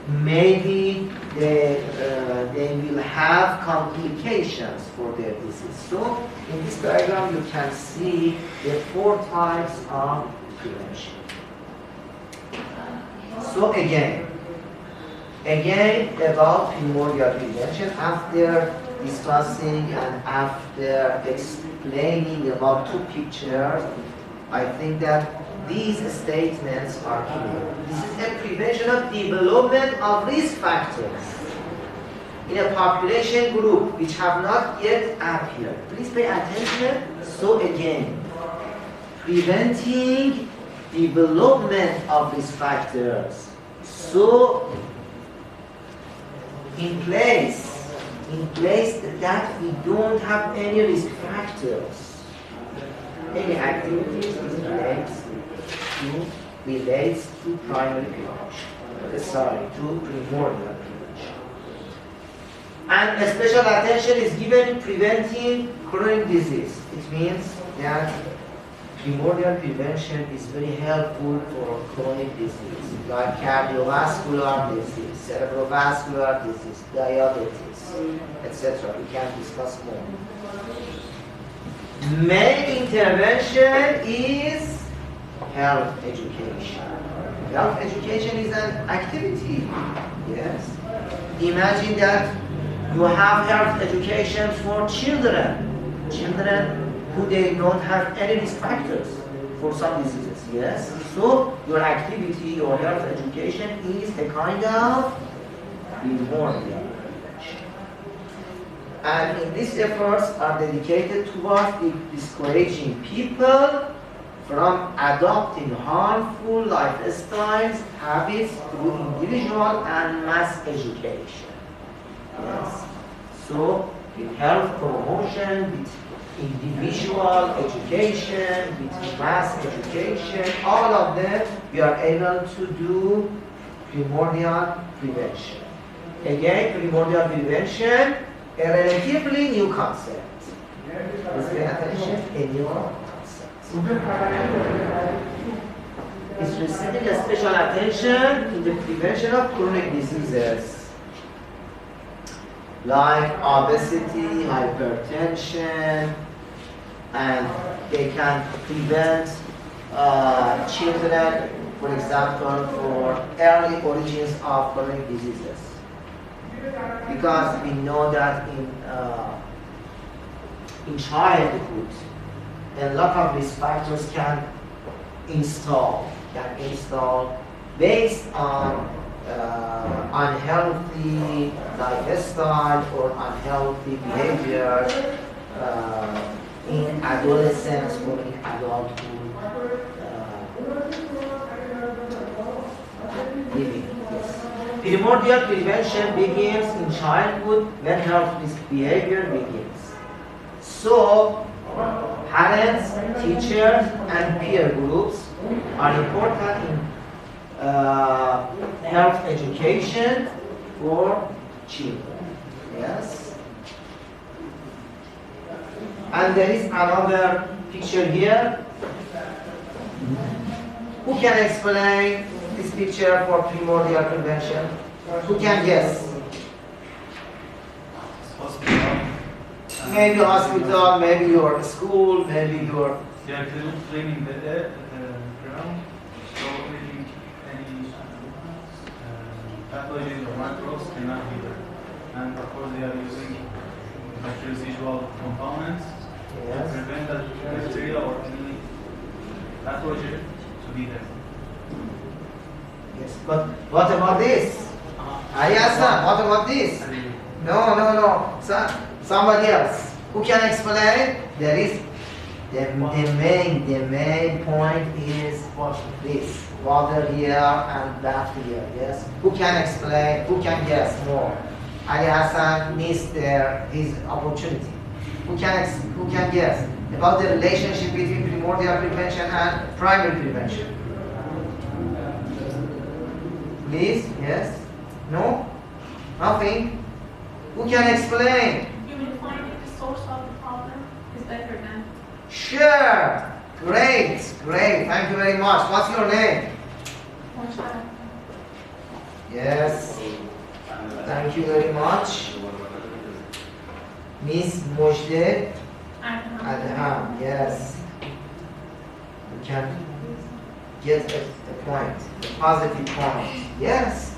maybe they will have complications for their disease. So in this diagram you can see the 4 types of prevention. So again about primordial prevention, after discussing and after explaining about 2 pictures, I think that these statements are clear. This is a prevention of development of risk factors in a population group which have not yet appeared. Please pay attention. So again, preventing development of risk factors. So in place that we don't have any risk factors, any activities relates to primary prevention. To primordial prevention. And a special attention is given preventing chronic disease. It means that primordial prevention is very helpful for chronic disease like cardiovascular disease, cerebrovascular disease, diabetes, etc. We can discuss more. Main intervention is health education. Health education is an activity. Yes. Imagine that you have health education for children who they don't have any risk factors for some diseases. Yes. So your activity, your health education is a kind of primordial. And in these efforts are dedicated towards discouraging people from adopting harmful lifestyles, habits through individual and mass education. Yes. So with health promotion, with individual education, with mass education, all of them, we are able to do primordial prevention. Again, primordial prevention, a relatively new concept. Let's pay attention, a new concept. It's receiving a special attention in the prevention of chronic diseases like obesity, hypertension, and they can prevent children, for example, for early origins of chronic diseases. Because we know that in childhood, a lot of risk factors can install based on unhealthy lifestyle or unhealthy behavior in adolescence or in adulthood living. Yes. Primordial prevention begins in childhood when health risk behavior begins. So, parents, teachers, and peer groups are important in health education for children. Yes. And there is another picture here. Who can explain this picture for primordial prevention? Who can guess? Maybe hospital, maybe your school, maybe your... They are cleaning the air, ground, so any pathogens or microbes cannot be there. And of course they are using residual components to prevent that bacteria or any pathogen to be there. Yes, but what about this? Ayasan, what about this? No. Somebody else. Who can explain? There is the main point is this. Water here and back here. Yes. Who can explain? Who can guess more? Ali Hassan missed his opportunity. Who can guess about the relationship between primordial prevention and primary prevention? Please? Yes? No? Nothing? Who can explain? You mean finding the source of the problem is better than? Sure. Great. Thank you very much. What's your name? Yes. Thank you very much. Miss Mojde Adham. Yes. You can get a point, a positive point. Yes.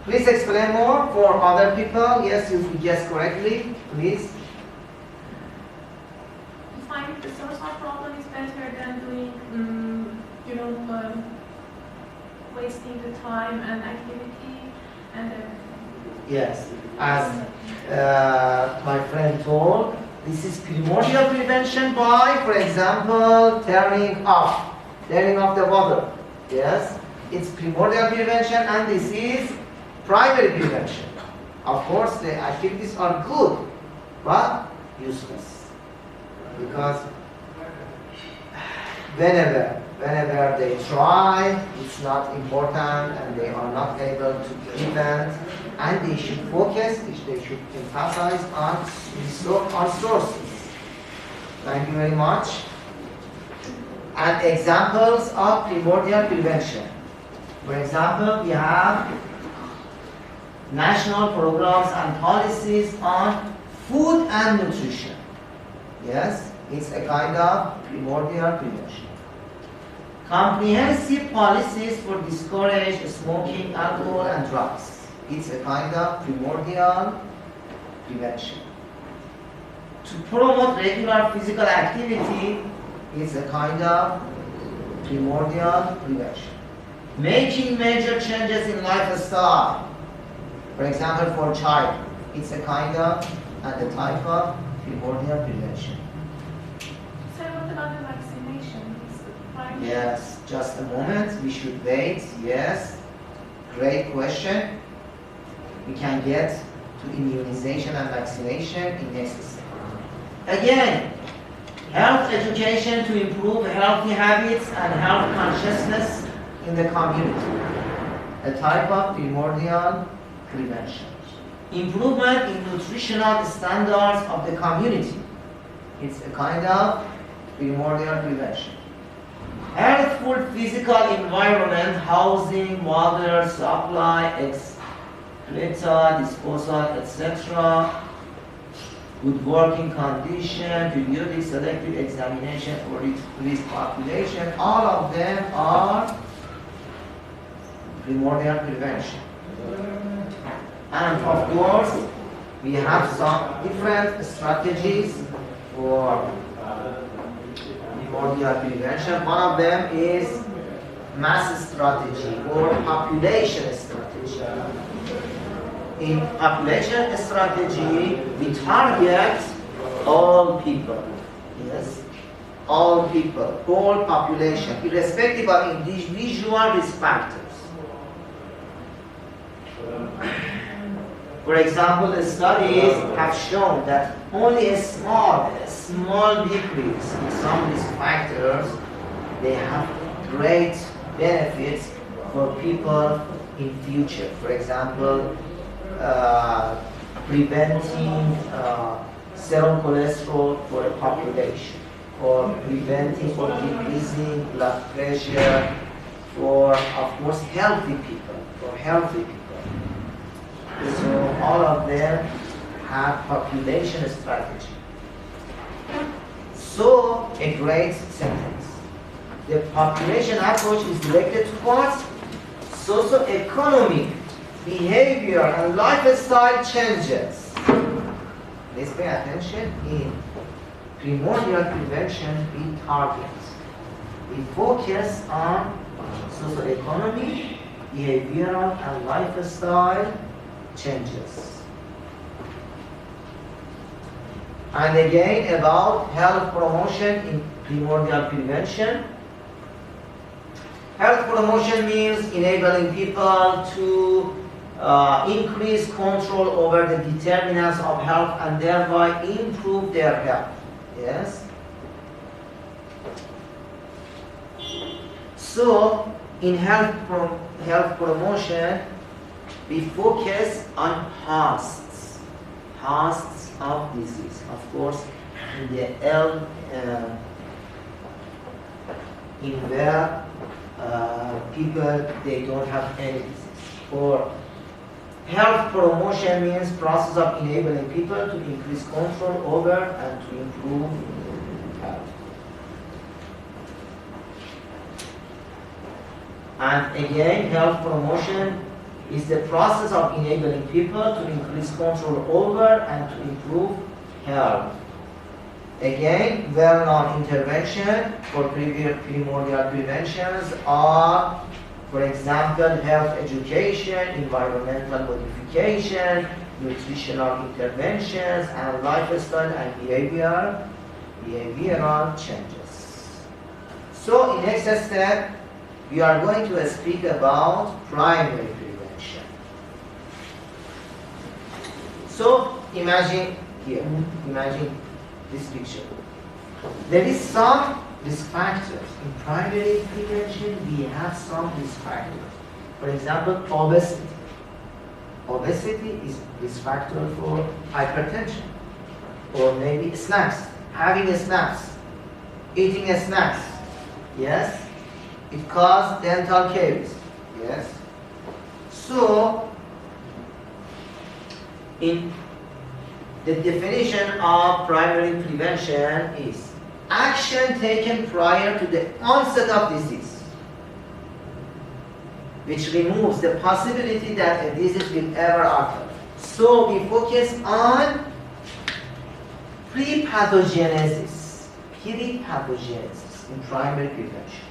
Please explain more for other people. Yes, if you guess correctly, please. Finding the source of problem is better than doing, wasting the time and activity and Yes, as my friend told, this is primordial prevention by, for example, turning off the water. Yes, it's primordial prevention, and this is primary prevention. Of course, the activities are good, but useless, because whenever they try, it's not important, and they are not able to prevent, and they should focus, they should emphasize on sources. Thank you very much. And examples of primordial prevention. For example, we have national programs and policies on food and nutrition. Yes, it's a kind of primordial prevention. Comprehensive policies for discourage smoking, alcohol, and drugs. It's a kind of primordial prevention. To promote regular physical activity is a kind of primordial prevention. Making major changes in lifestyle, for example, for child, it's a kind of and a type of primordial prevention. So what about the vaccination? Yes, just a moment, we should wait. Yes, great question. We can get to immunization and vaccination in next step. Again, health education to improve healthy habits and health consciousness in the community, a type of primordial prevention. Improvement in nutritional standards of the community, it's a kind of primordial prevention. Healthful physical environment, housing, water supply, excreta, disposal, etc. Good working condition, periodic selective examination for risk population, all of them are primordial prevention. And of course, we have some different strategies for primordial prevention. One of them is mass strategy or population strategy. In population strategy, we target all people. Yes, all people, whole population, irrespective of individual risk factors. For example, the studies have shown that only a small decrease in some risk factors, they have great benefits for people in future. For example, preventing serum cholesterol for a population, or preventing or decreasing blood pressure for, of course, healthy people, So all of them have population strategy. So a great sentence. The population approach is directed towards socio-economic, behavior, and lifestyle changes. Let's pay attention. In primordial prevention, we target. We focus on socio-economic, behavioral, and lifestyle changes. And again, about health promotion in primordial prevention. Health promotion means enabling people to increase control over the determinants of health and thereby improve their health. Yes? So, in health promotion, we focus on hosts of disease. Of course, in the in where people, they don't have any disease, or Health promotion means process of enabling people to increase control over and to improve health. And again, health promotion is the process of enabling people to increase control over and to improve health. Again, well-known intervention for primordial preventions are, for example, health education, environmental modification, nutritional interventions, and lifestyle and behavioral changes. So in next step, we are going to speak about primary prevention. So imagine here, imagine this picture. There is some risk factors. In primary prevention, we have some risk factors. For example, obesity. Obesity is risk factor for hypertension. Or maybe snacks. Having snacks. Eating snacks. Yes? It causes dental caries. Yes? So, in the definition of primary prevention is action taken prior to the onset of disease, which removes the possibility that a disease will ever occur. So we focus on pre-pathogenesis in primary prevention.